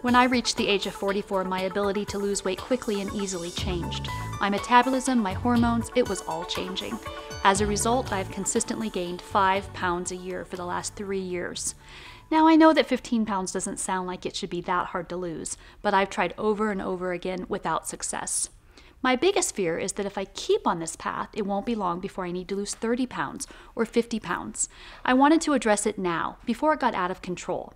When I reached the age of 44, my ability to lose weight quickly and easily changed. My metabolism, my hormones, it was all changing. As a result, I've consistently gained 5 pounds a year for the last 3 years. Now, I know that 15 pounds doesn't sound like it should be that hard to lose, but I've tried over and over again without success. My biggest fear is that if I keep on this path, it won't be long before I need to lose 30 pounds or 50 pounds. I wanted to address it now, before it got out of control.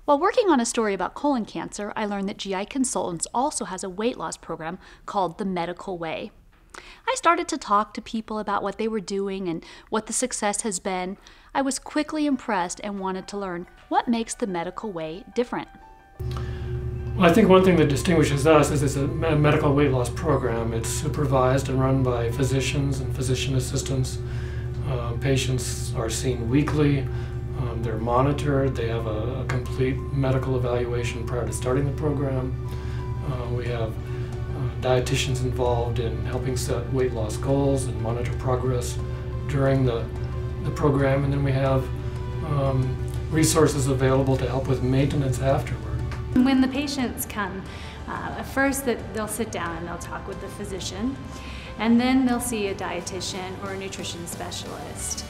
While working on a story about colon cancer, I learned that GI Consultants also has a weight loss program called The Medical Way. I started to talk to people about what they were doing and what the success has been. I was quickly impressed and wanted to learn what makes The Medical Way different. Well, I think one thing that distinguishes us is it's a medical weight loss program. It's supervised and run by physicians and physician assistants. Patients are seen weekly. They're monitored. They have a complete medical evaluation prior to starting the program. We have dietitians involved in helping set weight loss goals and monitor progress during the program. And then we have resources available to help with maintenance afterward. When the patients come, at first they'll sit down and they'll talk with the physician, and then they'll see a dietitian or a nutrition specialist.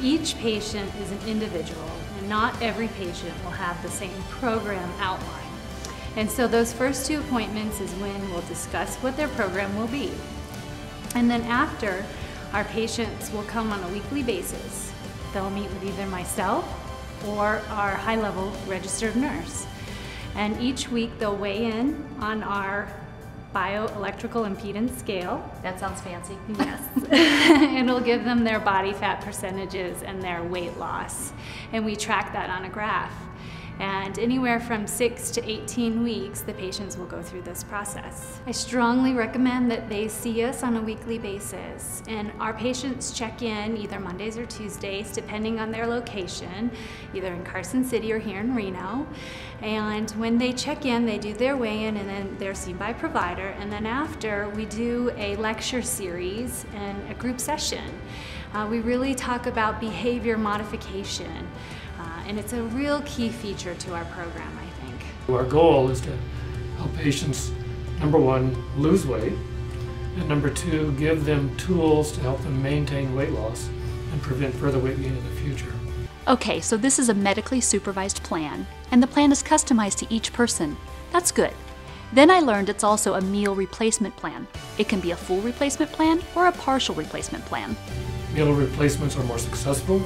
Each patient is an individual, and not every patient will have the same program outline. And so those first 2 appointments is when we'll discuss what their program will be. And then after, our patients will come on a weekly basis. They'll meet with either myself or our high-level registered nurse. And each week they'll weigh in on our bioelectrical impedance scale. That sounds fancy. Yes. And it'll give them their body fat percentages and their weight loss. And we track that on a graph. And anywhere from 6 to 18 weeks, the patients will go through this process. I strongly recommend that they see us on a weekly basis. And our patients check in either Mondays or Tuesdays, depending on their location, either in Carson City or here in Reno. And when they check in, they do their weigh-in, and then they're seen by a provider. And then after, we do a lecture series and a group session. We really talk about behavior modification. And it's a real key feature to our program, I think. Our goal is to help patients, number one, lose weight, and number two, give them tools to help them maintain weight loss and prevent further weight gain in the future. Okay, so this is a medically supervised plan, and the plan is customized to each person. That's good. Then I learned it's also a meal replacement plan. It can be a full replacement plan or a partial replacement plan. Meal replacements are more successful.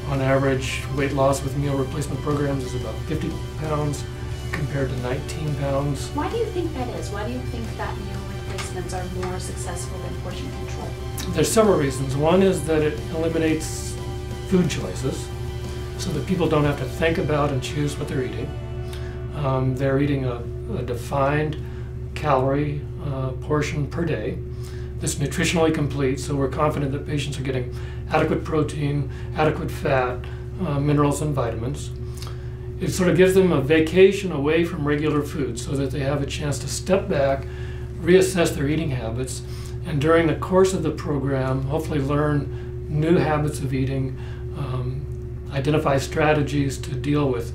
On average, weight loss with meal replacement programs is about 50 pounds compared to 19 pounds. Why do you think that is? Why do you think that meal replacements are more successful than portion control? There's several reasons. One is that it eliminates food choices so that people don't have to think about and choose what they're eating. They're eating a defined calorie portion per day that's nutritionally complete, so we're confident that patients are getting adequate protein, adequate fat, minerals, and vitamins. It sort of gives them a vacation away from regular food so that they have a chance to step back, reassess their eating habits, and during the course of the program, hopefully learn new habits of eating, identify strategies to deal with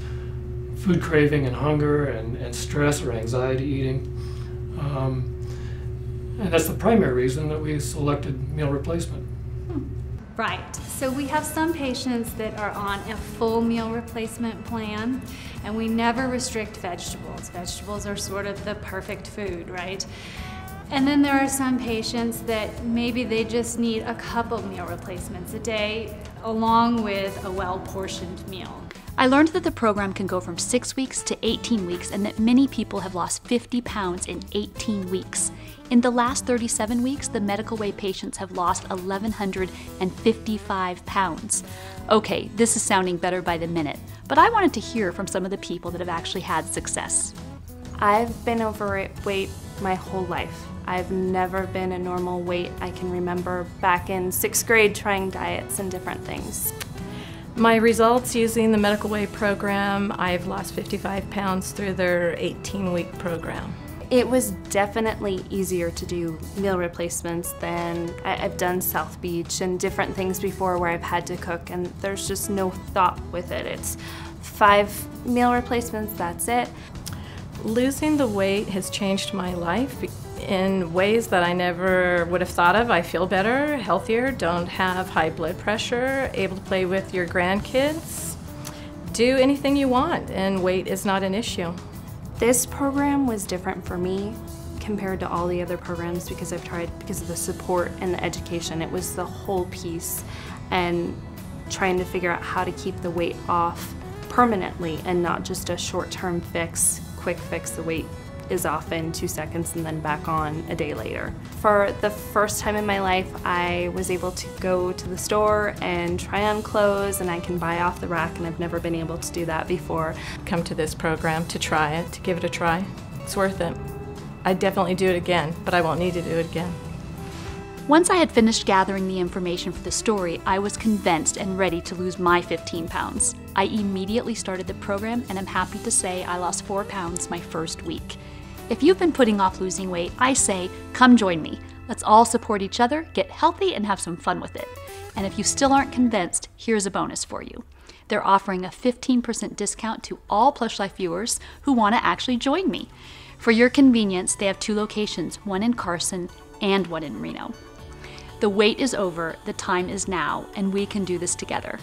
food craving and hunger and stress or anxiety eating. And that's the primary reason that we selected meal replacement. Right. So we have some patients that are on a full meal replacement plan, and we never restrict vegetables. Vegetables are sort of the perfect food, right? And then there are some patients that maybe they just need a couple meal replacements a day along with a well-portioned meal. I learned that the program can go from 6 weeks to 18 weeks and that many people have lost 50 pounds in 18 weeks. In the last 37 weeks, the Medical Way patients have lost 1,155 pounds. Okay, this is sounding better by the minute, but I wanted to hear from some of the people that have actually had success. I've been overweight my whole life. I've never been a normal weight. I can remember back in 6th grade trying diets and different things. My results using the Medical Way program, I've lost 55 pounds through their 18-week program. It was definitely easier to do meal replacements than I've done South Beach and different things before where I've had to cook, and there's just no thought with it. It's 5 meal replacements, that's it. Losing the weight has changed my life in ways that I never would have thought of. I feel better, healthier, don't have high blood pressure, able to play with your grandkids, do anything you want, and weight is not an issue. This program was different for me compared to all the other programs because of the support and the education. It was the whole piece, and trying to figure out how to keep the weight off permanently and not just a short-term fix, quick fix. The weight is off in 2 seconds and then back on a day later. For the first time in my life, I was able to go to the store and try on clothes, and I can buy off the rack, and I've never been able to do that before. Come to this program to try it, to give it a try. It's worth it. I'd definitely do it again, but I won't need to do it again. Once I had finished gathering the information for the story, I was convinced and ready to lose my 15 pounds. I immediately started the program, and I'm happy to say I lost 4 pounds my first week. If you've been putting off losing weight, I say, come join me. Let's all support each other, get healthy, and have some fun with it. And if you still aren't convinced, here's a bonus for you. They're offering a 15% discount to all Plush Life viewers who want to actually join me. For your convenience, they have 2 locations, one in Carson and one in Reno. The wait is over, the time is now, and we can do this together.